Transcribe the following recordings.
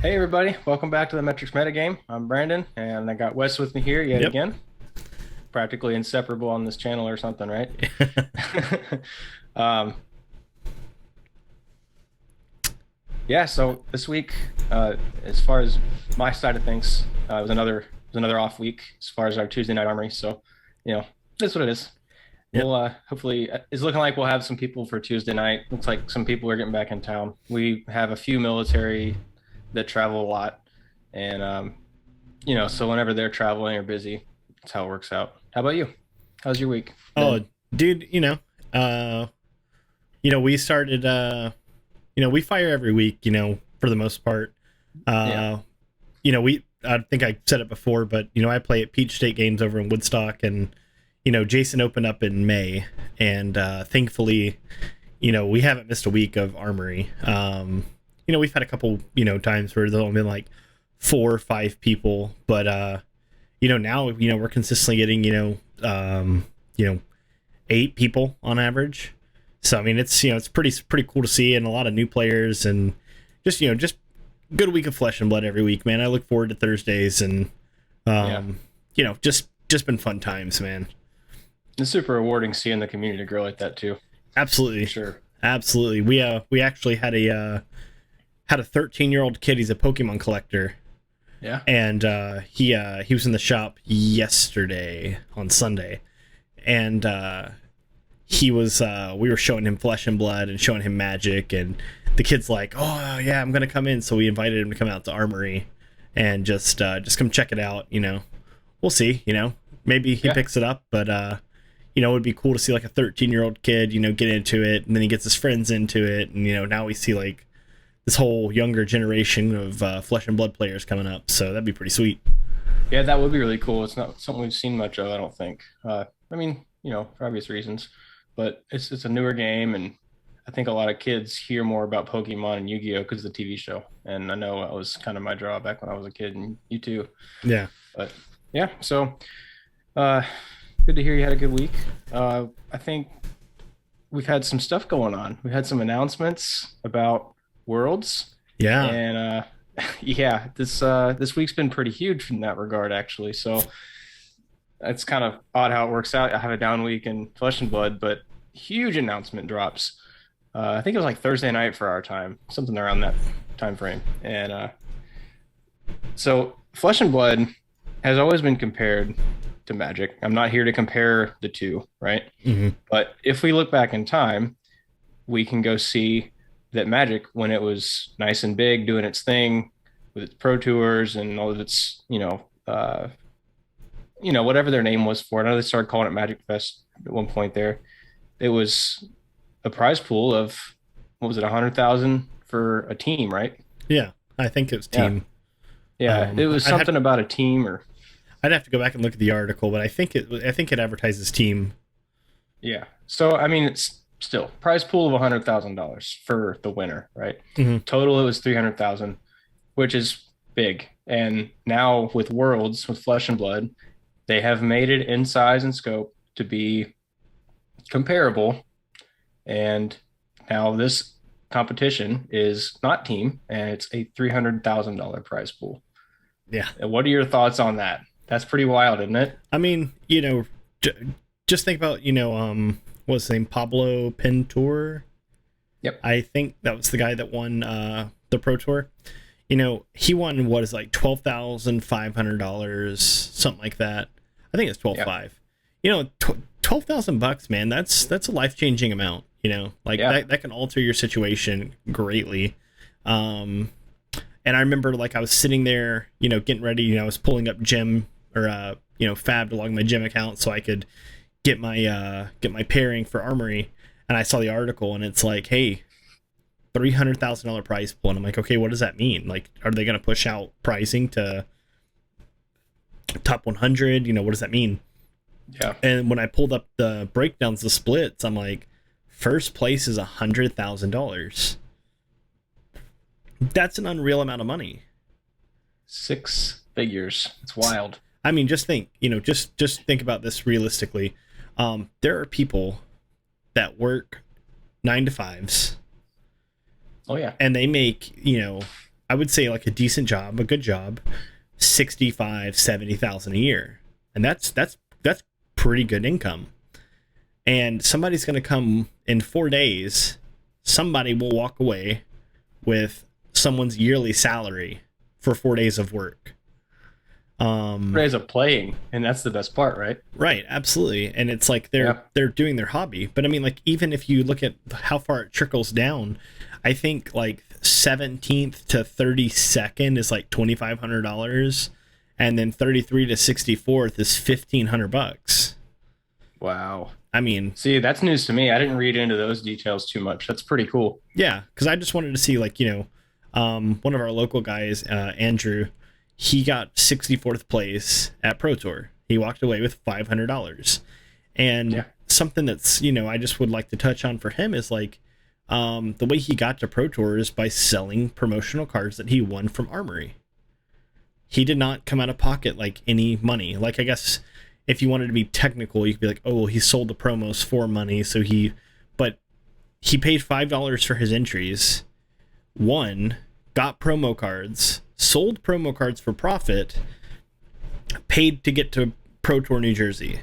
Hey everybody, welcome back to the Metrix Metagame. I'm Brandon, and I got Wes with me here yet Yep. again. Practically inseparable on this channel or something, right? um, yeah. So this week, as far as my side of things, it was another off week as far as our Tuesday night armory. So, that's what it is. Yep. We'll hopefully it's looking like we'll have some people for Tuesday night. Looks like some people are getting back in town. We have a few military that travel a lot, and so whenever they're traveling or busy, that's how it works out. How about you? How's your week Oh, been? dude, we started we fire every week, for the most part. Yeah. Uh, I think I said it before, but I play at Peach State Games over in Woodstock, and Jason opened up in May, and thankfully, we haven't missed a week of armory. We've had a couple, times where there'll been like 4 or 5 people, but now, we're consistently getting, you know, 8 people on average. So I mean, it's pretty cool to see, and a lot of new players, and just good week of flesh and blood every week, man. I look forward to Thursdays, and Yeah. just been fun times, man. It's super rewarding seeing the community grow like that too, for Absolutely, sure. absolutely. We actually had a 13-year-old kid. He's a Pokemon collector, Yeah. and he was in the shop yesterday on Sunday, and he was we were showing him flesh and blood and showing him magic, and the kid's like, oh yeah, I'm gonna come in. So we invited him to come out to armory and just come check it out. We'll see. Maybe he Yeah. picks it up, but it would be cool to see like a 13-year-old kid get into it, and then he gets his friends into it, and now we see like this whole younger generation of flesh and blood players coming up. So that'd be pretty sweet. Yeah, that would be really cool. It's not something we've seen much of, I don't think. I mean, for obvious reasons, but it's a newer game, and I think a lot of kids hear more about Pokemon and Yu-Gi-Oh because of the TV show. And I know that was kind of my draw back when I was a kid, and you too. Yeah. But yeah, so uh, good to hear you had a good week. I think we've had some stuff going on. We had some announcements about Worlds, Yeah. and yeah, this week's been pretty huge in that regard, actually. So it's kind of odd how it works out. I have a down week in Flesh and Blood, but huge announcement drops. I think it was like Thursday night for our time, something around that time frame. And so Flesh and Blood has always been compared to Magic. I'm not here to compare the two, right? Hmm. But if we look back in time, we can go see that Magic, when it was nice and big, doing its thing with its pro tours and all of its, whatever their name was for it. I know they started calling it Magic Fest at one point there. It was a prize pool of what was it, 100,000 for a team, right? Yeah. I think it was Yeah, team. yeah. It was something about a team, or I'd have to go back and look at the article, but I think it advertises team. yeah. So I mean, it's still prize pool of $100,000 for the winner, right? Hmm. Total it was 300,000, which is big. And now with Worlds, with Flesh and Blood, they have made it in size and scope to be comparable. And now this competition is not team, and it's a $300,000 prize pool. Yeah. And what are your thoughts on that? That's pretty wild, isn't it? I mean, just think about, what's his name? Pablo Pintor. Yep. I think that was the guy that won the Pro Tour. He won what is like $12,500, something like that. I think it's 12,500. Yeah. 12,000 bucks, man. That's a life changing amount. Like Yeah. that can alter your situation greatly. Um, and I remember like I was sitting there, getting ready. I was pulling up gym or Fab to log my gym account so I could get my pairing for Armory, and I saw the article, and it's like, hey, $300,000 prize pool, and I'm like, okay, what does that mean? Like, are they going to push out pricing to top 100? What does that mean? Yeah. And when I pulled up the breakdowns, the splits, I'm like, first place is $100,000. That's an unreal amount of money. Six figures. It's wild. I mean, just think, just think about this realistically. There are people that work 9 to 5s, Oh yeah. and they make, I would say like a decent job, a good job, 65, 70,000 a year. And that's pretty good income. And somebody's going to come in 4 days, somebody will walk away with someone's yearly salary for 4 days of work. 4 days of playing, and that's the best part, right? Right, absolutely. And it's like they're doing their hobby. But I mean, like, even if you look at how far it trickles down, I think like 17th to 32nd is like $2,500, and then 33 to 64th is $1,500. Wow. I mean, see, that's news to me. I didn't read into those details too much. That's pretty cool. Yeah, because I just wanted to see, like, one of our local guys, Andrew, he got 64th place at Pro Tour. He walked away with $500. And something that's, I just would like to touch on for him is like, the way he got to Pro Tour is by selling promotional cards that he won from Armory. He did not come out of pocket like any money. Like, I guess if you wanted to be technical, you could be like, oh, well, he sold the promos for money, but he paid $5 for his entries, won, got promo cards, sold promo cards for profit, paid to get to Pro Tour New Jersey.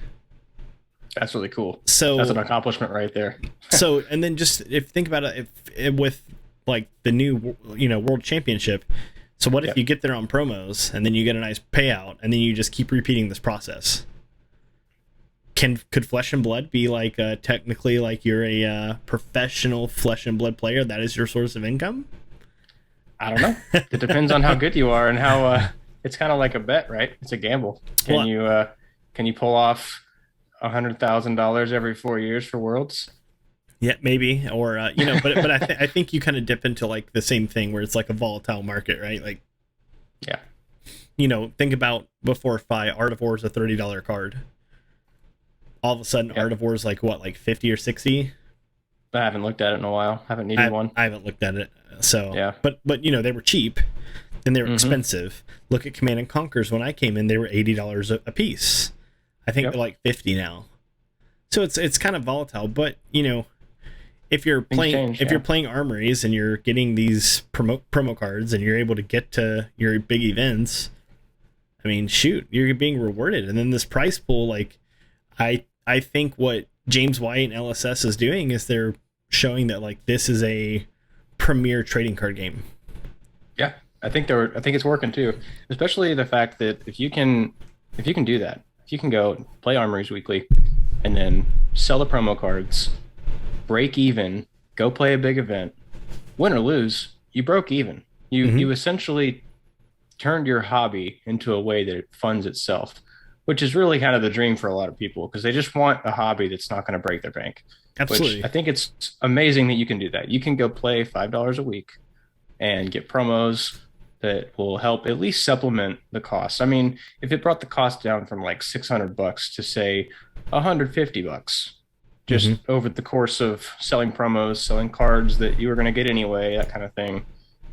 That's really cool. So that's an accomplishment right there. So, and then just think about it, if with like the new, World Championship. So what if you get there on promos and then you get a nice payout and then you just keep repeating this process? Could Flesh and Blood be like technically like you're a professional Flesh and Blood player? That is your source of income? I don't know. It depends on how good you are and how. It's kind of like a bet, right? It's a gamble. Can you pull off $100,000 every 4 years for Worlds? Yeah, maybe. Or but I think you kind of dip into like the same thing where it's like a volatile market, right? Like, yeah. Think about before Art of War is a $30 card. All of a sudden, Art of War is like what, like 50 or 60? I haven't looked at it in a while. Haven't needed one. I haven't looked at it. So yeah. But they were cheap, and they were expensive. Look at Command and Conquers. When I came in, they were $80 a piece. I think they're like 50 now. So it's kind of volatile. But if you're playing Armories and you're getting these promo cards and you're able to get to your big events, I mean, shoot, you're being rewarded. And then this prize pool, like, I think what James White and LSS is doing is they're showing that like this is a premier trading card game. Yeah, I think it's working too. Especially the fact that if you can do that, if you can go play Armories weekly and then sell the promo cards, break even, go play a big event, win or lose, you broke even. You essentially turned your hobby into a way that it funds itself, which is really kind of the dream for a lot of people because they just want a hobby that's not going to break their bank. Absolutely. Which I think it's amazing that you can do that. You can go play $5 a week and get promos that will help at least supplement the cost. I mean, if it brought the cost down from like $600 to say $150, just over the course of selling promos, selling cards that you were going to get anyway, that kind of thing,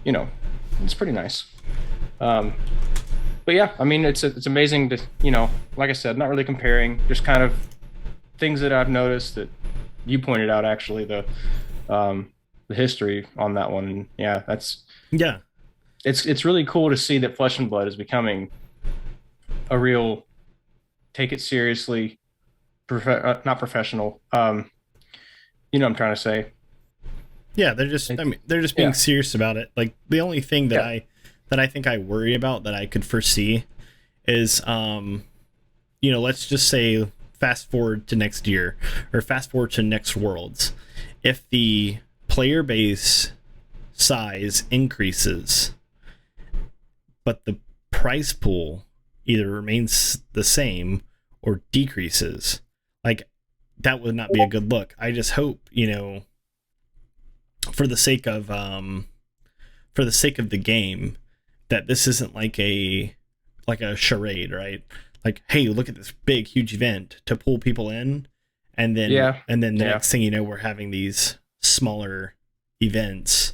it's pretty nice. But yeah, I mean, it's amazing to, like I said, not really comparing, just kind of things that I've noticed that you pointed out, actually, the history on that one. Yeah, it's really cool to see that Flesh and Blood is becoming a real take it seriously, not professional. You know what I'm trying to say? Yeah, they're just being serious about it. Like the only thing that I think I worry about that I could foresee is, let's just say fast forward to next year or fast forward to next Worlds. If the player base size increases, but the prize pool either remains the same or decreases, like that would not be a good look. I just hope, for the sake of the game, that this isn't like a charade, right? Like, hey, look at this big, huge event to pull people in, and then the next thing you know, we're having these smaller events,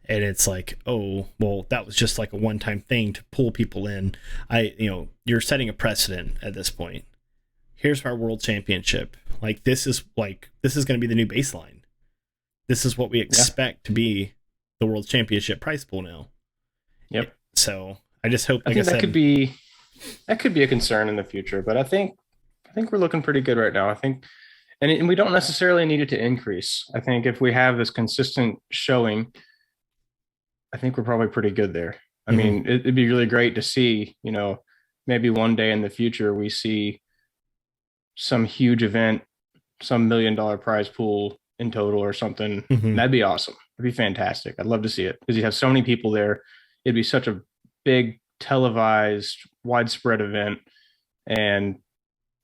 and it's like, oh, well, that was just like a one-time thing to pull people in. You're setting a precedent at this point. Here's our World Championship. Like, this is going to be the new baseline. This is what we expect to be the World Championship prize pool now. Yep. So I just hope, I like I think said, that could be a concern in the future, but I think we're looking pretty good right now. I think, and we don't necessarily need it to increase. I think if we have this consistent showing, I think we're probably pretty good there. I mhm, mean, it'd be really great to see, maybe one day in the future we see some huge event, some $1 million prize pool in total or something. mhm. That'd be awesome. It'd be fantastic. I'd love to see it because you have so many people there. It'd be such a big televised, widespread event, and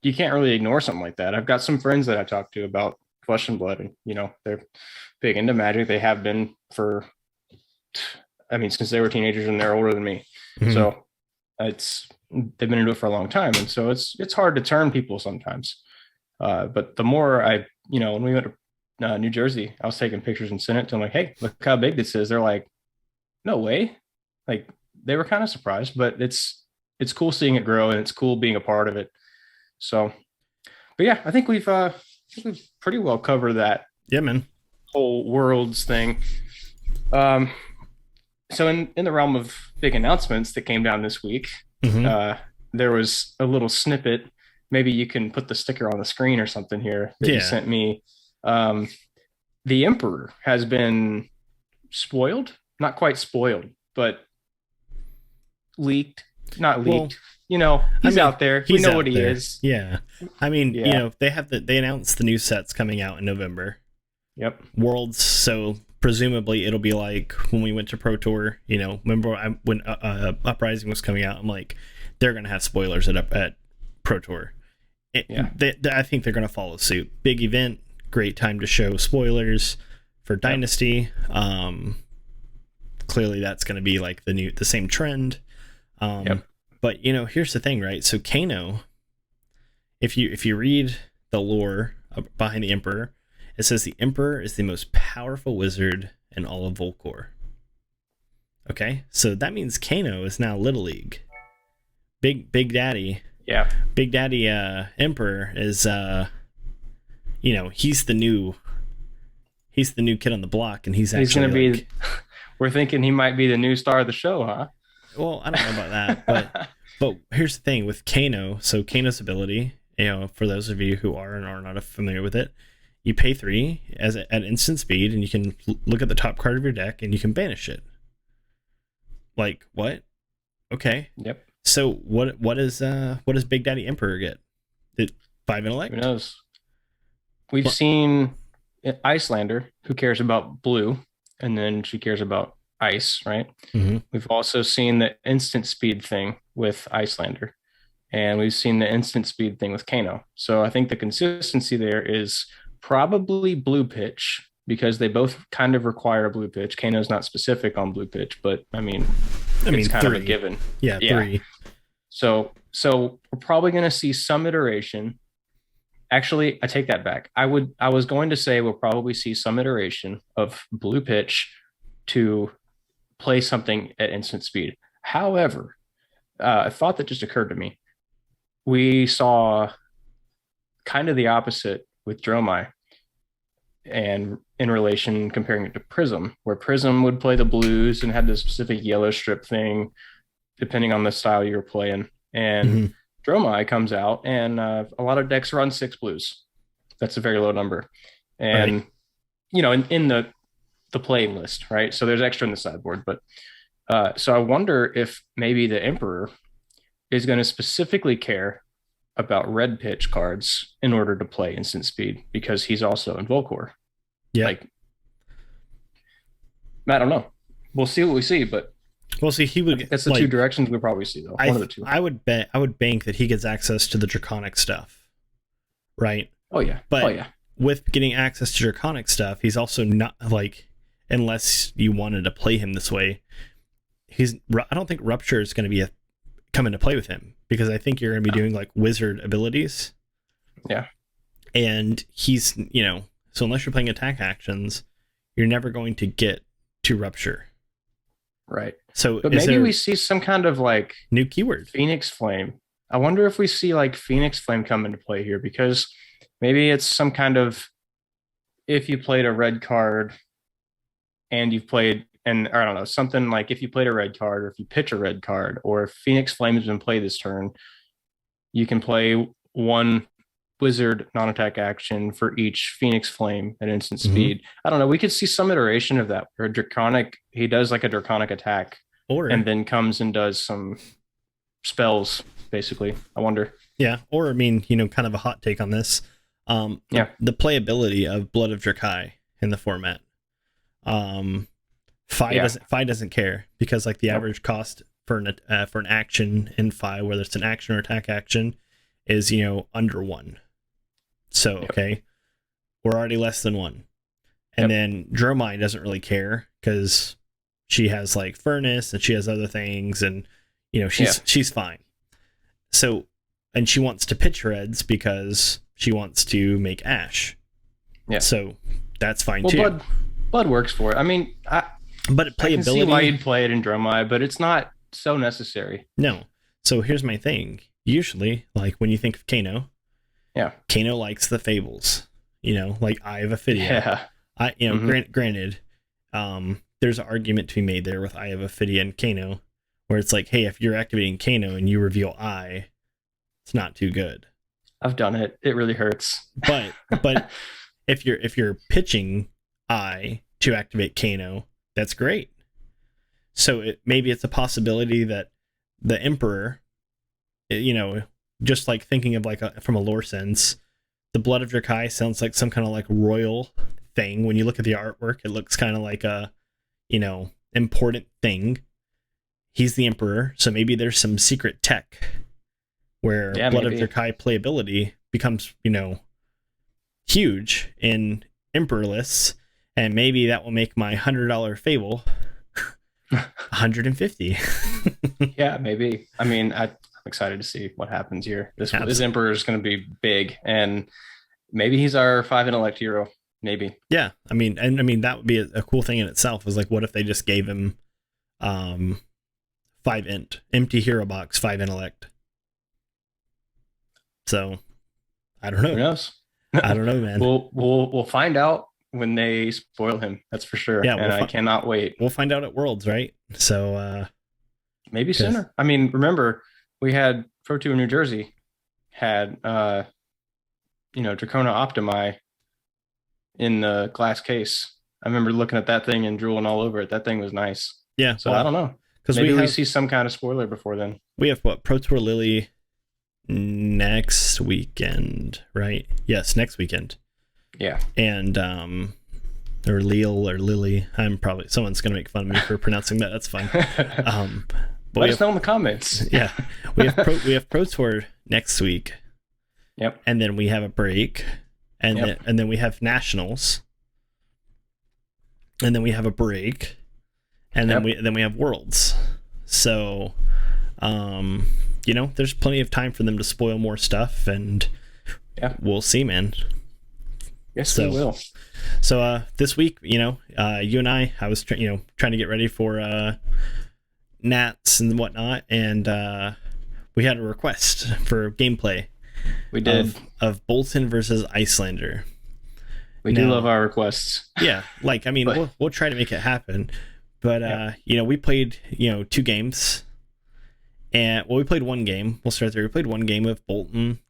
you can't really ignore something like that. I've got some friends that I talk to about Flesh and Blood, and they're big into Magic. They have been for, I mean, since they were teenagers, and they're older than me. Mhm. So it's they've been into it for a long time, and so it's hard to turn people sometimes. But the more when we went to New Jersey, I was taking pictures and sent it to them like, "Hey, look how big this is." They're like, "No way!" Like they were kind of surprised, but it's cool seeing it grow, and it's cool being a part of it. So, but yeah, I think we've pretty well covered that Yeah, man. whole worlds thing. Um, so in the realm of big announcements that came down this week, Hmm. uh, there was a little snippet. Maybe you can put the sticker on the screen or something here that you Yeah. sent me. Um, the Emperor has been spoiled, not quite spoiled, but leaked, not Well, leaked. I He's mean, out there. We he's know what out he there. is. Yeah. I mean, Yeah. they announced the new sets coming out in November. Yep. Worlds, so presumably it'll be like when we went to Pro Tour. Remember when Uprising was coming out? I'm like, they're gonna have spoilers at Pro Tour. Yeah. I think they're gonna follow suit. Big event, great time to show spoilers for Yep. Dynasty. Clearly that's gonna be like the same trend. Yep. But here's the thing, right? So Kano, if you read the lore behind the Emperor, it says the Emperor is the most powerful wizard in all of Volcor. Okay, so that means Kano is now Little League. Big Daddy, Yeah. Big Daddy Emperor is he's the new kid on the block, and he's He's actually gonna be. like, We're thinking he might be the new star of the show, huh? well, I don't know about that, but here's the thing with Kano. So Kano's ability, for those of you who are and are not familiar with it, you pay 3 at instant speed, and you can look at the top card of your deck, and you can banish it. Like what? Okay. Yep. So what does Big Daddy Emperor get? 5 Who intellect? knows? We've Well, seen Iyslander, who cares about blue, and then she cares about ice, right? mm-hmm. We've also seen the instant speed thing with Iyslander, and we've seen the instant speed thing with Kano. So I think the consistency there is probably blue pitch because they both kind of require a blue pitch. Kano's not specific on blue pitch, but I mean, it's kind 3. of a given. Yeah, Yeah. 3. So we're probably going to see some iteration. Actually, I take that back. I was going to say we'll probably see some iteration of blue pitch to play something at instant speed. However, a thought that just occurred to me. We saw kind of the opposite with Dromai and in relation comparing it to Prism, where Prism would play the blues and had the specific yellow strip thing, depending on the style you were playing. And Mm-hmm. Dromai comes out, and a lot of decks run 6 blues. That's a very low number. Right. And, in the playing list, right? So there's extra in the sideboard. But so I wonder if maybe the Emperor is going to specifically care about red pitch cards in order to play instant speed because he's also in Volcor. Yeah. Like, I don't know. We'll see what we see, but Well, see, he would. that's the two directions we probably see, though. One of the two. I would bet. I would bank that he gets access to the draconic stuff, right? Oh yeah. But Oh yeah. with getting access to draconic stuff, he's also not like, unless you wanted to play him this way, I don't think Rupture is going to be come into play with him because I think you're going to be doing like wizard abilities. Yeah. And he's, so unless you're playing attack actions, you're never going to get to Rupture. Right. So But maybe we see some kind of like new keyword. Phoenix Flame. I wonder if we see like Phoenix Flame come into play here because maybe it's some kind of, if you played a red card and you've played and I don't know, something like if you played a red card or if you pitch a red card or if Phoenix Flame has been played this turn, you can play one wizard non-attack action for each Phoenix Flame at instant speed. I don't know. We could see some iteration of that where draconic, he does like a draconic attack Or and then comes and does some spells, basically. I wonder. yeah, or I mean, kind of a hot take on this. Yeah. The playability of Blood of Drakai in the format. Fi doesn't care because like the average cost for an action in Fi, whether it's an action or attack action, is under 1. So okay, we're already less than 1, and then Dromai doesn't really care because she has like Furnace and she has other things, and she's fine. So, and she wants to pitch reds because she wants to make Ash. Yeah. So that's fine too. Blood works for it. I mean, but playability. I can see why you'd play it in Dromai, but it's not so necessary. No. So here's my thing. Usually, like when you think of Kano, Kano likes the fables. Like Eye of Ophidia. Yeah. Granted, there's an argument to be made there with Eye of Ophidia and Kano, where it's like, hey, if you're activating Kano and you reveal Eye, it's not too good. I've done it. It really hurts. But if you're pitching Eye to activate Kano, that's great. So maybe it's a possibility that the Emperor, just like thinking of like from a lore sense, the Blood of Drakai sounds like some kind of like royal thing. When you look at the artwork, it looks kind of like a, important thing. He's the Emperor, so maybe there's some secret tech where Blood of Drakai playability becomes, huge in Emperor lists, and maybe that will make my $100 Fable 150. Yeah, maybe. I mean, I'm excited to see what happens here. This Emperor is going to be big, and maybe he's our 5 intellect hero. Maybe. Yeah, I mean that would be a cool thing in itself. Is like, what if they just gave him 5 int, empty hero box, 5 intellect. So I don't know. Who knows? I don't know, man. We'll find out when they spoil him. That's for sure. Yeah, I cannot wait. We'll find out at Worlds, right? So maybe sooner. I mean, remember we had Pro Tour New Jersey had Dracona Optimi in the glass case. I remember looking at that thing and drooling all over it. That thing was nice. Yeah. So I don't know. Because maybe we see some kind of spoiler before then. We have Pro Tour Lily next weekend, right? Yes, next weekend. Yeah. And or Leal or Lily. Someone's gonna make fun of me for pronouncing that. That's fine. But let us know in the comments. Yeah. We have Pro Tour next week. Yep. And then we have a break. And then we have Nationals. And then we have a break. And then we have Worlds. So there's plenty of time for them to spoil more stuff, and we'll see, man. Yes, we will. So this week, you and I was trying to get ready for Nats and whatnot, and we had a request for gameplay. We did of Bolton versus Iyslander. We do love our requests. Yeah, we'll try to make it happen. But we played 2 games. And we played one game. We'll start there. We played one game of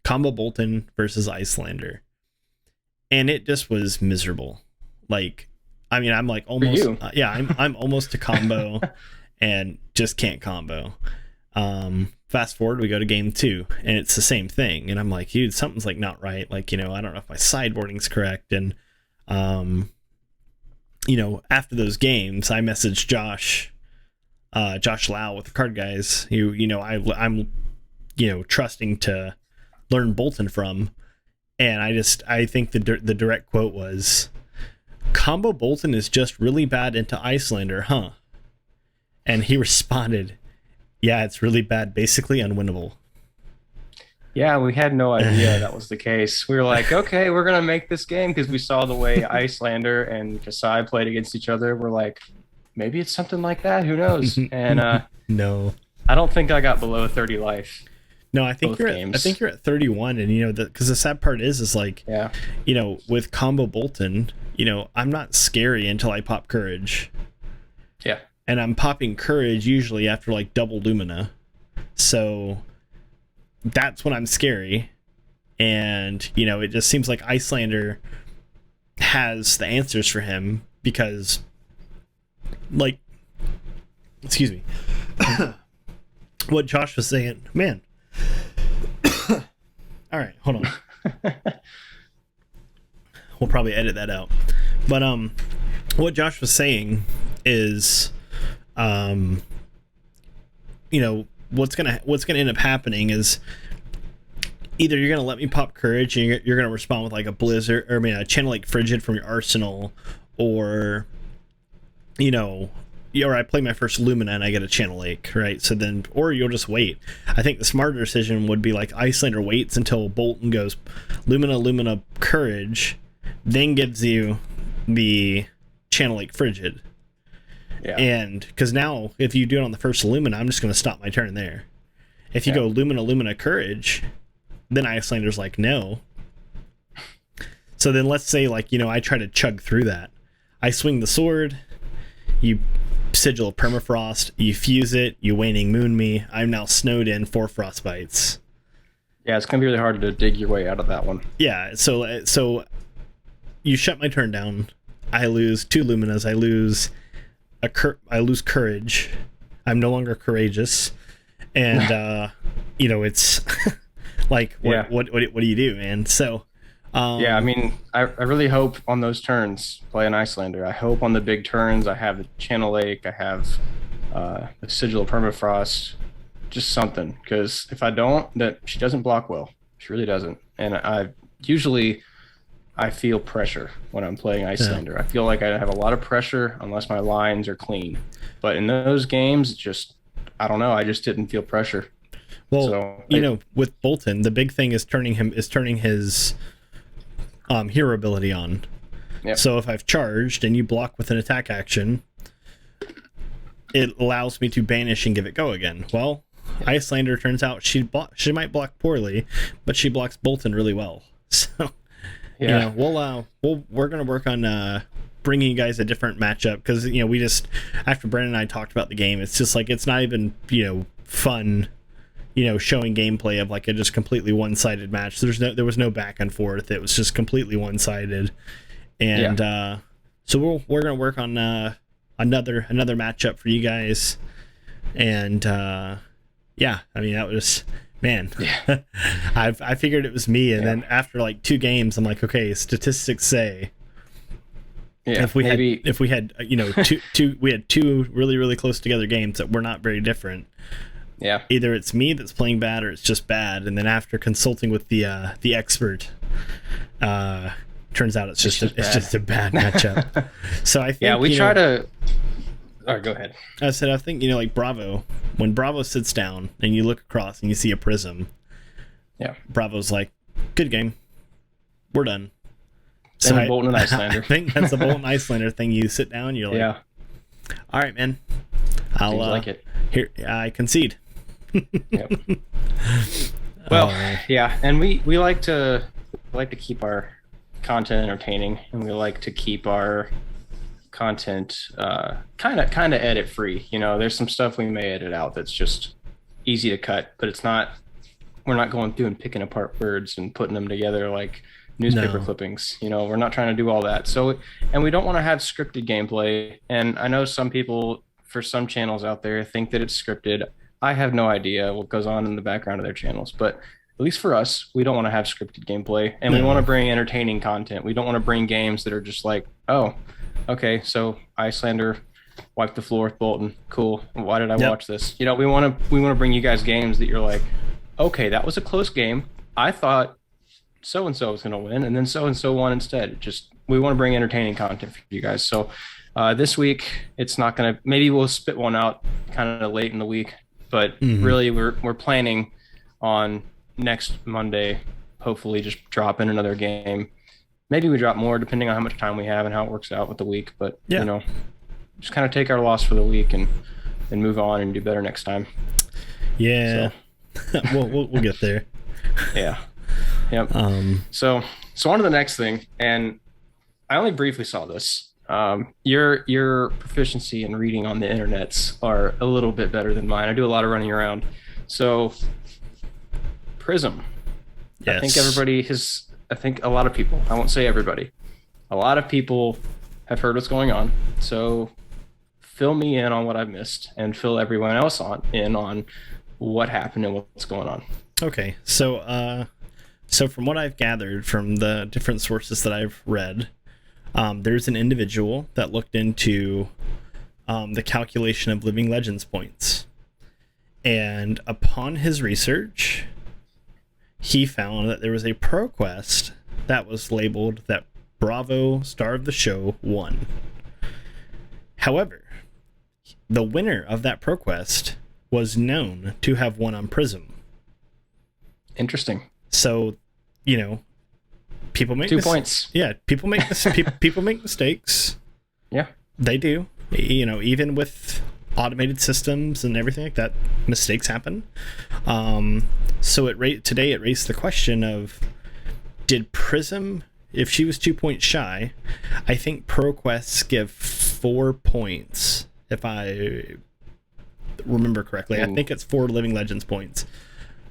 Combo Bolton versus Iyslander. And it just was miserable. I'm like almost I'm almost to combo and just can't combo. Fast forward, we go to game 2 and it's the same thing. And I'm like, dude, something's like not right. I don't know if my sideboarding's correct. And after those games, I messaged Josh Lau with the Card Guys, who I'm trusting to learn Bolton from, and I think the direct quote was, "Combo Bolton is just really bad into Iyslander, huh?" And he responded, "Yeah, it's really bad, basically unwinnable." Yeah, we had no idea that was the case. We were like, okay, we're gonna make this game because we saw the way Iyslander and Kasai played against each other. We're like, maybe it's something like that. Who knows? And no, I don't think I got below 30 life. No, I think you're at 31, and because the sad part is with Combo Bolton, I'm not scary until I pop Courage. and I'm popping courage usually after like double Lumina. So that's when I'm scary. And, you know, it just seems like Iyslander has the answers for him because, like, excuse me, what Josh was saying, man. All right, hold on. We'll probably edit that out. But what Josh was saying is, you know, what's gonna end up happening is either you're gonna let me pop courage and you're gonna respond with like a blizzard, or I mean a channel like frigid from your arsenal, or you know, or I play my first Lumina and I get a channel lake, right? So then, or you'll just wait. I think the smarter decision would be like Iyslander waits until Bolton goes Lumina, courage, then gives you the channel lake frigid. Yeah. And because now if you do it on the first Lumina, I'm just going to stop my turn there. If you go Lumina, courage, then Iyslander's like, no. So then let's say, like, you know, I try to chug through that. I swing the sword, you sigil of permafrost, you fuse it, you waning moon me. I'm now snowed in 4 frostbites. Yeah, it's going to be really hard to dig your way out of that one. Yeah, so you shut my turn down. I lose 2 Luminas. I lose courage. I'm no longer courageous. And, you know, it's like, what do you do, man? So, yeah, I mean, I really hope on those turns, play an Iyslander. I hope on the big turns I have the Channel Lake, I have the Sigil of Permafrost, just something. Because if I don't, that she doesn't block well. She really doesn't. And I feel pressure when I'm playing Iyslander. I feel like I have a lot of pressure unless my lines are clean. But in those games, just, I don't know, I just didn't feel pressure. Well, so, you know, with Bolton, the big thing is turning his hero ability on. Yep. So if I've charged and you block with an attack action, it allows me to banish and give it go again. Well, Iyslander turns out she might block poorly, but she blocks Bolton really well. So yeah, you know, we're gonna work on bringing you guys a different matchup, because, you know, we just, after Brandon and I talked about the game, it's just like, it's not even, you know, fun, you know, showing gameplay of like a just completely one-sided match. There was no back and forth. It was just completely one-sided. And so we're gonna work on another matchup for you guys. And yeah, I mean, that was, man, I figured it was me, and then after like 2 games, I'm like, okay, statistics say if we had you know we had 2 really, really close together games that were not very different. Yeah, either it's me that's playing bad or it's just bad. And then after consulting with the expert, turns out it's just a bad matchup. So I think we try to. All right, go ahead. I think, you know, like Bravo, when Bravo sits down and you look across and you see a Prism, Bravo's like, good game, we're done. So Bolton and Iyslander. I think that's the Bolton Iyslander thing. You sit down, you're like, all right, man, I'll like it. Here, I concede. Yep. Well, and we like to keep our content entertaining, and we like to keep our content kind of edit free. You know, there's some stuff we may edit out that's just easy to cut, but we're not going through and picking apart words and putting them together like newspaper clippings. You know, we're not trying to do all that. So, and we don't want to have scripted gameplay. And I know some people, for some channels out there, think that it's scripted. I have no idea what goes on in the background of their channels, but at least for us, we don't want to have scripted gameplay, and we want to bring entertaining content. We don't want to bring games that are just like, oh, okay, so Iyslander wiped the floor with Bolton. Cool. Why did I watch this? You know, we want to bring you guys games that you're like, okay, that was a close game. I thought so and so was going to win, and then so and so won instead. We want to bring entertaining content for you guys. So this week, it's not going to. Maybe we'll spit one out kind of late in the week, but really, we're planning on next Monday, hopefully, just dropping another game. Maybe we drop more depending on how much time we have and how it works out with the week. But, you know, just kind of take our loss for the week and move on and do better next time. Yeah. So. we'll get there. Yeah. Yep. So on to the next thing. And I only briefly saw this. Your proficiency in reading on the internets are a little bit better than mine. I do a lot of running around. So Prism. I think Yes. everybody has. I think a lot of people. I won't say everybody. A lot of people have heard what's going on. So fill me in on what I've missed, and fill everyone else on what happened and what's going on. Okay. So from what I've gathered from the different sources that I've read, there's an individual that looked into the calculation of Living Legends points. And upon his research, he found that there was a pro quest that was labeled that Bravo Star of the Show won. However, the winner of that pro quest was known to have won on Prism. Interesting. So, people make 2 points. Yeah, people make people make mistakes. Yeah, They do. Even with automated systems and everything like that, mistakes happen. So today it raised the question of, did Prism, if she was 2 points shy, I think pro quests give 4 points, if I remember correctly. Ooh. I think it's 4 Living Legends points.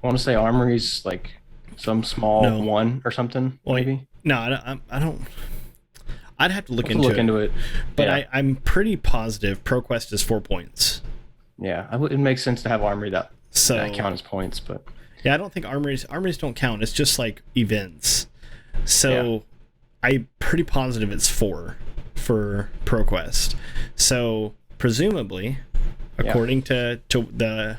I want to say Armory's like some small No. one or something, maybe. No, I don't. I'd have to look into it. But Yeah, I'm pretty positive ProQuest is 4 points. yeah. It makes sense to have Armory that So count as points, but yeah, I don't think armories don't count. It's just like events. So I'm pretty positive it's 4 for ProQuest. So presumably, according to the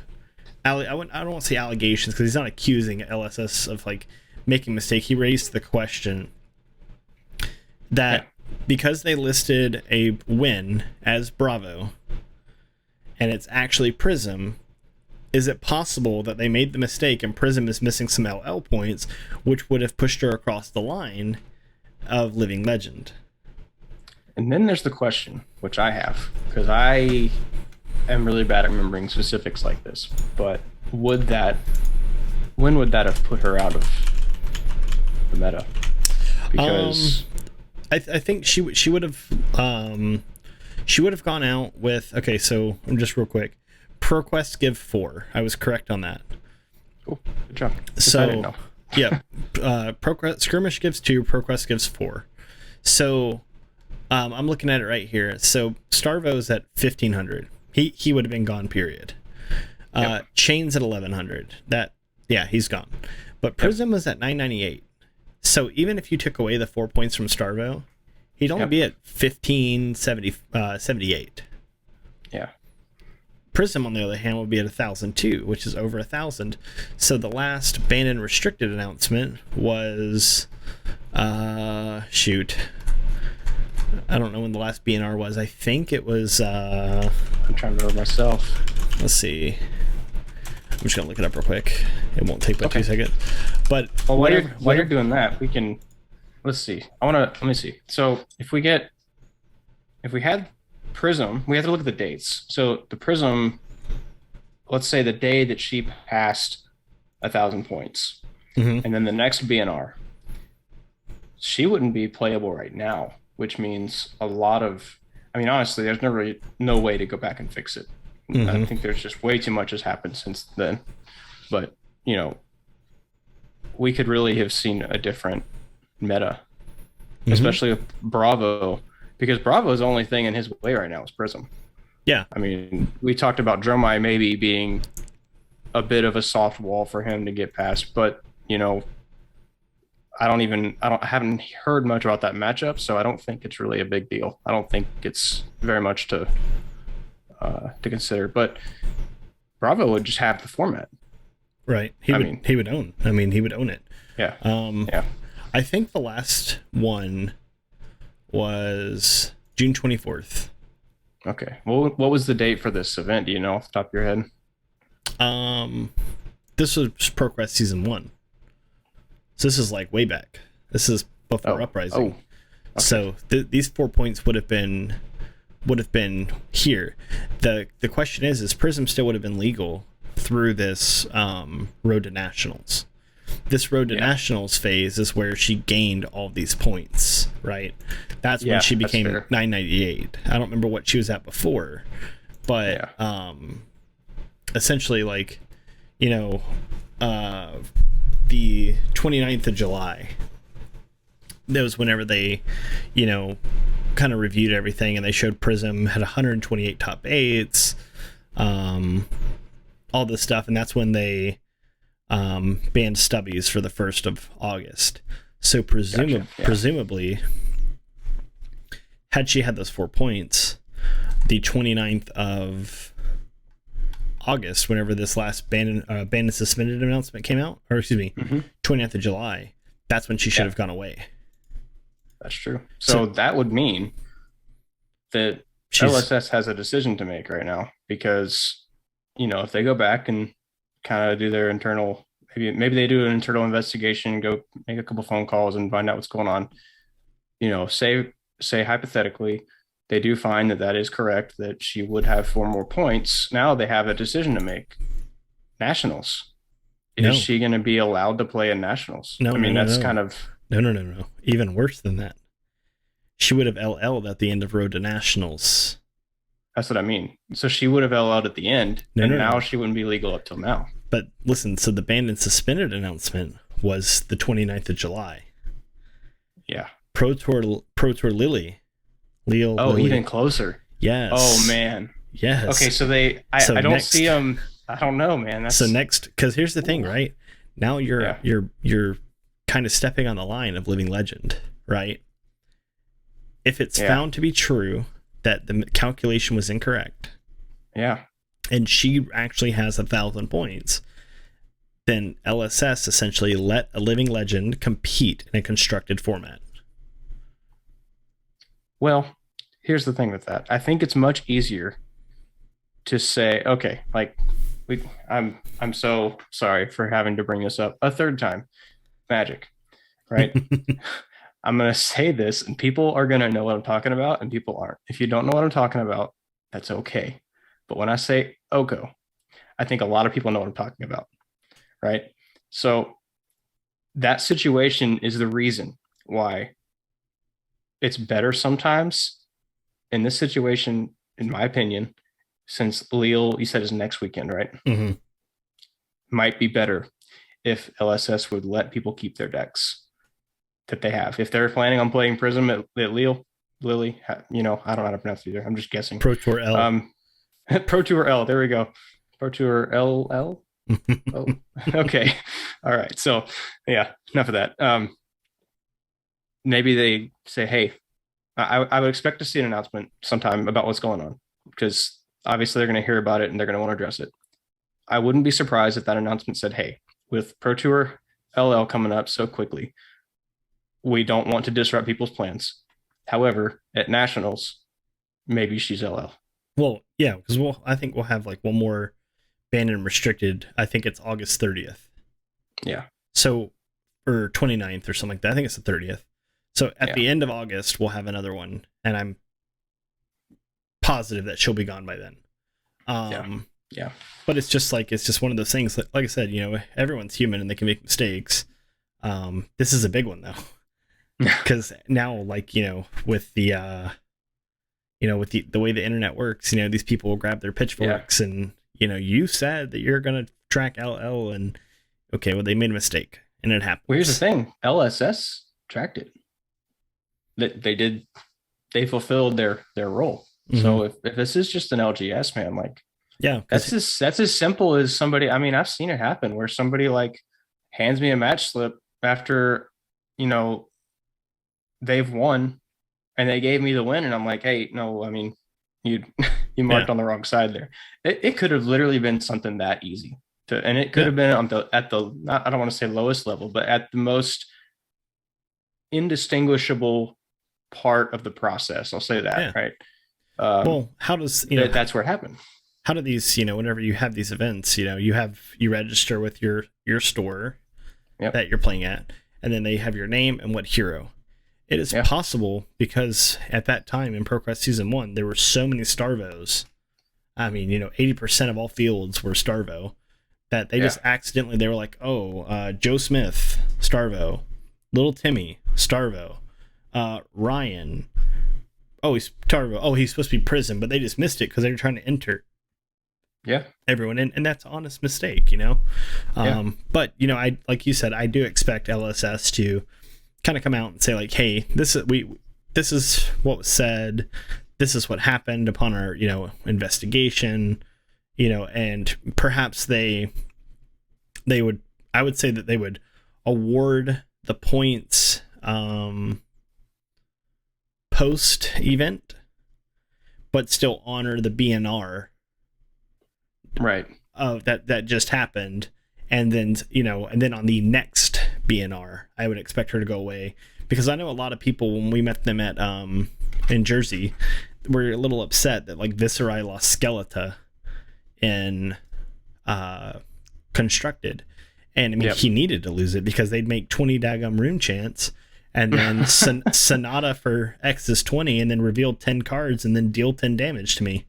I don't want to say allegations, because he's not accusing LSS of like making a mistake. He raised the question that because they listed a win as Bravo and it's actually Prism, is it possible that they made the mistake and Prism is missing some LL points, which would have pushed her across the line of Living Legend? And then there's the question, which I have, because I am really bad at remembering specifics like this, but when would that have put her out of the meta? Because I think she would have gone out with, okay, so just real quick, ProQuest give 4. I was correct on that. cool, good job. So I didn't know. yeah, ProQuest Skirmish gives 2, ProQuest gives 4. So I'm looking at it right here. So Starvo's at 1500. He would have been gone, period. Chain's at 1100. He's gone. But Prism was at 998. So even if you took away the 4 points from Starvo, he'd only be at 1578. Yeah. Prism, on the other hand, would be at 1002, which is over 1000. So the last banned and restricted announcement was, shoot, I don't know when the last BNR was. I think it was, I'm trying to remember myself. let's see. I'm just gonna look it up real quick. It won't take but 2 seconds. But Well, while you're doing that, we can, let's see. Let me see. So if we had Prism, we have to look at the dates. So the Prism, let's say the day that she passed 1,000 points, Mhm. and then the next BNR, she wouldn't be playable right now, which means honestly, there's no way to go back and fix it. I think there's just way too much has happened since then. But, we could really have seen a different meta, especially with Bravo, because Bravo's only thing in his way right now is Prism. Yeah. I mean, we talked about Dromai maybe being a bit of a soft wall for him to get past, but, I haven't heard much about that matchup, so I don't think it's really a big deal. I don't think it's very much to consider, but Bravo would just have the format. Right. He would own it. Yeah. Yeah. I think the last one was June 24th. Okay. Well, what was the date for this event? Do you know off the top of your head? This was ProQuest Season 1. So this is like way back. This is before Uprising. Okay. So these 4 points would have been here. The question is Prism still would have been legal through this Road to Nationals. this Road to Nationals phase is where she gained all these points, right? That's when she became 998. I don't remember what she was at before, but essentially, like, you know, the 29th of July, that was whenever they, you know, kind of reviewed everything, and they showed Prism had 128 top 8s, all this stuff, and that's when they banned stubbies for the 1st of August. So presumably, had she had those 4 points, the 29th of August, whenever this last banned and suspended announcement came out, or excuse me, 29th of July, that's when she should have gone away. That's true. So that would mean that LSS has a decision to make right now, because, you know, if they go back and kind of do their internal, maybe they do an internal investigation, go make a couple phone calls and find out what's going on. You know, say hypothetically, they do find that is correct, that she would have 4 more points. Now they have a decision to make. Nationals. Is she going to be allowed to play in Nationals? No, that's kind of... No. Even worse than that. She would have LL'd at the end of Road to Nationals. That's what I mean. So she would have LL'd at the end, now she wouldn't be legal up till now. But listen, so the banned and suspended announcement was the 29th of July. Yeah. Pro Tour Lily. Lily. Even closer. Yes. Oh, man. Yes. Okay, so I don't see them. I don't know, man. So next, because here's the thing, right? Now you're kind of stepping on the line of living legend, right? If it's found to be true that the calculation was incorrect, and she actually has 1,000 points, then LSS essentially let a living legend compete in a constructed format. Well, here's the thing with that. I think it's much easier to say, okay, like I'm so sorry for having to bring this up a third time. Magic, right? I'm going to say this, and people are going to know what I'm talking about, and people aren't. If you don't know what I'm talking about, that's okay. But when I say Oko, I think a lot of people know what I'm talking about, right? So that situation is the reason why it's better sometimes in this situation, in my opinion, since Lille, you said, is next weekend, right? Mm-hmm. Might be better if LSS would let people keep their decks that they have. If they're planning on playing Prism at Lille, you know, I don't know how to pronounce it either. I'm just guessing. Pro Tour L. Pro Tour L. There we go. Pro Tour LL. Oh, okay. All right. So, yeah, enough of that. Maybe they say, hey, I would expect to see an announcement sometime about what's going on, because obviously they're going to hear about it and they're going to want to address it. I wouldn't be surprised if that announcement said, hey, with Pro Tour LL coming up so quickly, we don't want to disrupt people's plans. However, at Nationals, maybe she's LL. Well, yeah, because I think we'll have like one more banned and restricted. I think it's August 30th. Yeah. So, or 29th or something like that. I think it's the 30th. So at the end of August, we'll have another one, and I'm positive that she'll be gone by then. Yeah. But it's just one of those things. Like I said, you know, everyone's human and they can make mistakes. This is a big one though, because now, like, you know, with the way the internet works, you know, these people will grab their pitchforks and, you know, you said that you're gonna track LL, and okay, well, they made a mistake and it happened. Well, here's the thing: LSS tracked it. They fulfilled their role. Mm-hmm. So if this is just an LGS, man, like, that's as simple as somebody. I mean, I've seen it happen where somebody like hands me a match slip after, you know, they've won and they gave me the win, and I'm like, hey, no, I mean, you marked on the wrong side there. It could have literally been something that easy and it could have been at the not, I don't want to say lowest level, but at the most indistinguishable part of the process. I'll say that, right? Well, how does, you know, that's where it happened. How do these, you know, whenever you have these events, you know, you register with your store that you're playing at, and then they have your name and what hero. It is possible, because at that time in ProQuest Season 1, there were so many Starvos. I mean, you know, 80% of all fields were Starvo, that they Yeah. just accidentally, they were like, oh, Joe Smith, Starvo, Little Timmy, Starvo, Ryan, oh, he's Starvo, oh, he's supposed to be Prism, but they just missed it because they were trying to enter Yeah. everyone in, and that's an honest mistake, you know. Yeah. But you know, I, like you said, I do expect LSS to kind of come out and say like, hey, this is what was said, this is what happened upon our, you know, investigation, you know, and perhaps they would, I would say that they would award the points post event, but still honor the BNR Right. of that just happened. And then, you know, and then on the next BNR, I would expect her to go away, because I know a lot of people, when we met them at in Jersey, were a little upset that like Viscerai lost Skeletor in Constructed, and I mean, he needed to lose it because they'd make 20 daggum rune chants, and then Sonata for X is 20, and then reveal 10 cards and then deal 10 damage to me.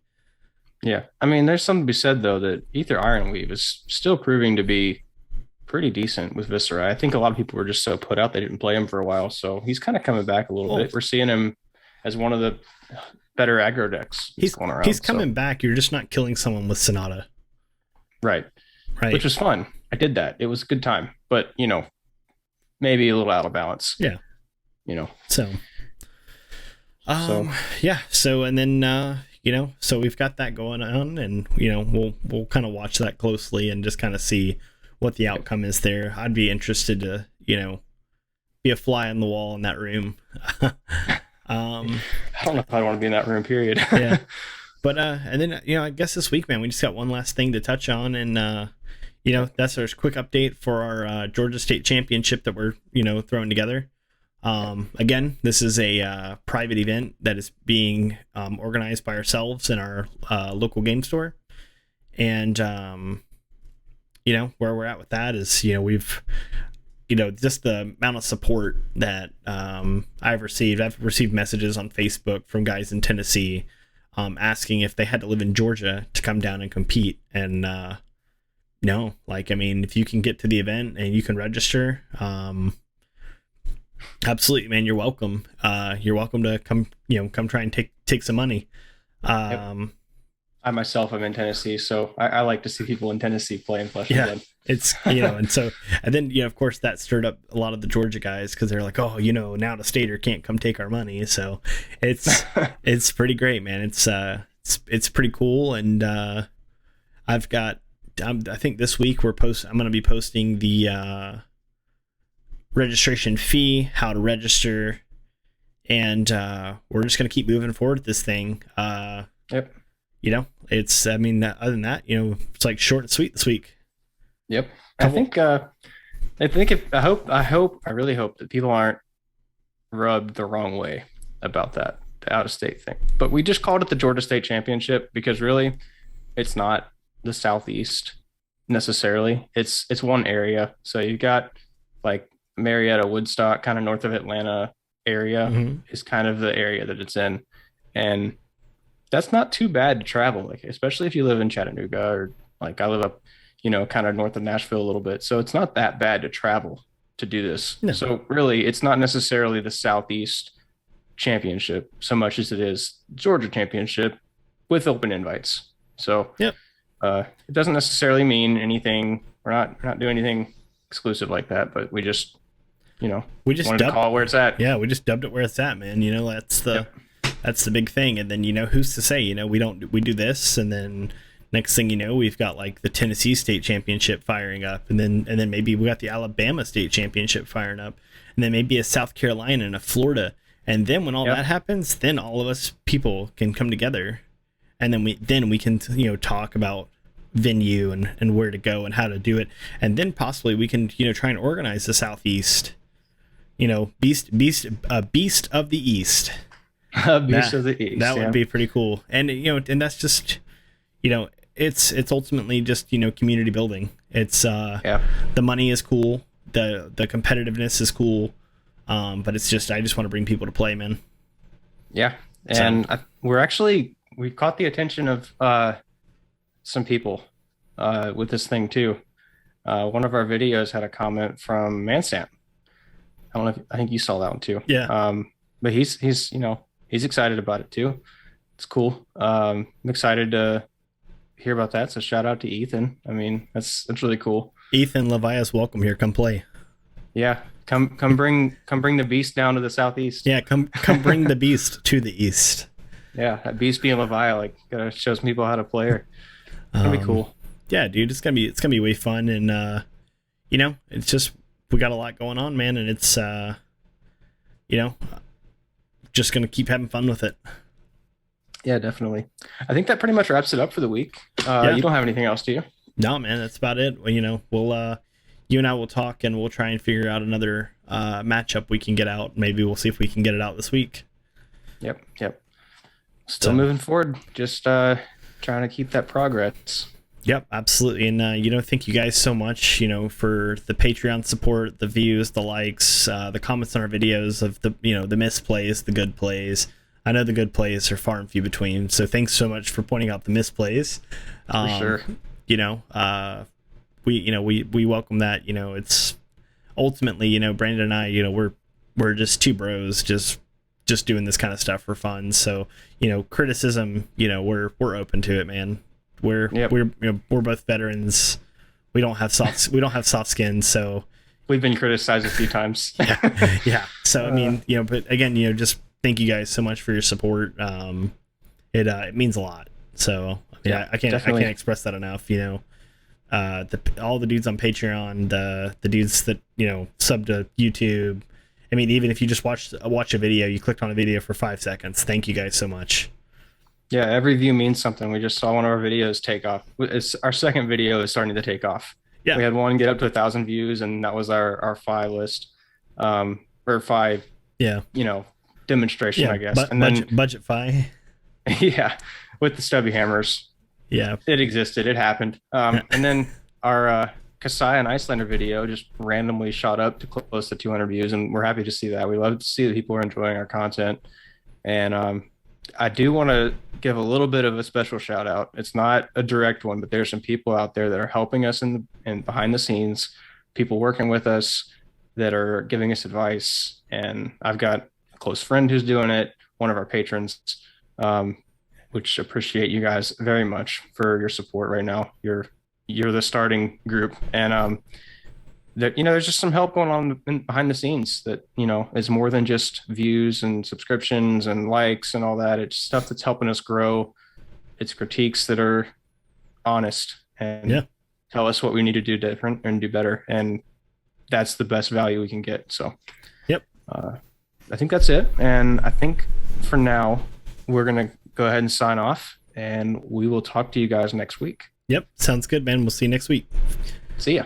Yeah. I mean, there's something to be said, though, that Ether Ironweave is still proving to be pretty decent with Viscera. I think a lot of people were just so put out they didn't play him for a while. So he's kind of coming back a little bit. We're seeing him as one of the better aggro decks going around. He's coming back. You're just not killing someone with Sonata. Right. Right. Which was fun. I did that. It was a good time. But, you know, maybe a little out of balance. Yeah. You know. So yeah. So, and then you know, so we've got that going on, and you know, we'll kind of watch that closely and just kind of see what the outcome is there. I'd be interested to, you know, be a fly on the wall in that room. I don't know if I want to be in that room, period. Yeah. But and then, you know, I guess this week, man, we just got one last thing to touch on, and you know, that's our quick update for our Georgia State Championship that we're, you know, throwing together. Again, this is a private event that is being organized by ourselves in our local game store. And, you know, where we're at with that is, you know, we've, you know, just the amount of support that I've received. I've received messages on Facebook from guys in Tennessee asking if they had to live in Georgia to come down and compete. And no, like, I mean, if you can get to the event and you can register, absolutely, man, you're welcome. You're welcome to come, you know, come try and take some money. I myself am in Tennessee, so I like to see people in Tennessee playing Flesh and Blood. It's, you know, and so, and then, you know, of course that stirred up a lot of the Georgia guys, because they're like, oh, you know, now the stater can't come take our money. So it's pretty great, man. It's pretty cool. And I've got, I think this week I'm going to be posting the registration fee, how to register, and we're just going to keep moving forward with this thing. Yep. You know, it's, I mean, other than that, you know, it's like short and sweet this week. Yep. I really hope that people aren't rubbed the wrong way about that, the out of state thing. But we just called it the Georgia State Championship because really it's not the Southeast necessarily. It's one area. So you've got like Marietta, Woodstock, kind of north of Atlanta area is kind of the area that it's in. And that's not too bad to travel, like, especially if you live in Chattanooga, or like I live up, you know, kind of north of Nashville a little bit. So it's not that bad to travel to do this. No. So really, it's not necessarily the Southeast Championship so much as it is Georgia Championship with open invites. So yep. It doesn't necessarily mean anything. We're not doing anything exclusive like that, but we just, you know, wanted to call it where it's at. Yeah, we just dubbed it where it's at, man. You know, that's the big thing. And then, you know, who's to say, you know, we do this, and then next thing you know, we've got like the Tennessee State Championship firing up, and then maybe we got the Alabama State Championship firing up, and then maybe a South Carolina and a Florida. And then when all that happens, then all of us people can come together, and then we can, you know, talk about venue and where to go and how to do it. And then possibly we can, you know, try and organize the Southeast, you know, beast of the East. Beast of the East. That would be pretty cool. And, you know, and that's just, you know, it's ultimately just, you know, community building. It's the money is cool, the competitiveness is cool, but it's just, I just want to bring people to play, man. Yeah. And we've caught the attention of some people with this thing too. One of our videos had a comment from Mansant. I don't know if I think you saw that one too. Yeah. But he's excited about it too. It's cool. I'm excited to hear about that. So shout out to Ethan. I mean, that's really cool. Ethan Levias, welcome here. Come play. Yeah, come bring the beast down to the southeast. Yeah, come bring the beast to the east. Yeah, that beast being Levi, like gotta show some people how to play her. That'll be cool. Yeah, dude, it's gonna be way fun, and it's just we got a lot going on, man, and it's just gonna keep having fun with it. Yeah, definitely. I think that pretty much wraps it up for the week. Yeah. You don't have anything else, do you? No, man, that's about it. Well, we'll you and I will talk, and we'll try and figure out another matchup we can get out. Maybe we'll see if we can get it out this week. Yep. Still moving forward. Just trying to keep that progress. Yep, absolutely. And thank you guys so much, for the Patreon support, the views, the likes, the comments on our videos of the misplays, the good plays. I know the good plays are far and few between, so thanks so much for pointing out the misplays. For sure. We welcome that. It's ultimately, Brandon and I, we're just two bros, just doing this kind of stuff for fun. So, criticism, we're open to it, man. We're both veterans. We don't have soft skin, so we've been criticized a few times. yeah. So I mean, but again, just thank you guys so much for your support. It means a lot. So I can't express that enough. All the dudes on Patreon, the dudes that sub to YouTube. I mean, even if you just watch a video, you clicked on a video for 5 seconds. Thank you guys so much. Yeah, every view means something. We just saw one of our videos take off. Our second video is starting to take off. Yeah, we had one get up to 1,000 views, and that was our FI list, or FI. Yeah, demonstration, I guess. And then budget FI. Yeah, with the stubby hammers. Yeah, it existed. It happened. And then our Kasai and Iyslander video just randomly shot up to close to 200 views, and we're happy to see that. We love to see that people are enjoying our content, and I do want to give a little bit of a special shout out. It's not a direct one, but there's some people out there that are helping us in behind the scenes, people working with us that are giving us advice. And I've got a close friend who's doing it, one of our patrons, which appreciate you guys very much for your support right now. You're the starting group, and there's just some help going on behind the scenes that is more than just views and subscriptions and likes and all that. It's stuff that's helping us grow. It's critiques that are honest and tell us what we need to do different and do better, and that's the best value we can get. So I think that's it, and I think for now we're gonna go ahead and sign off, and we will talk to you guys next week. Yep, sounds good, man. We'll see you next week. See ya.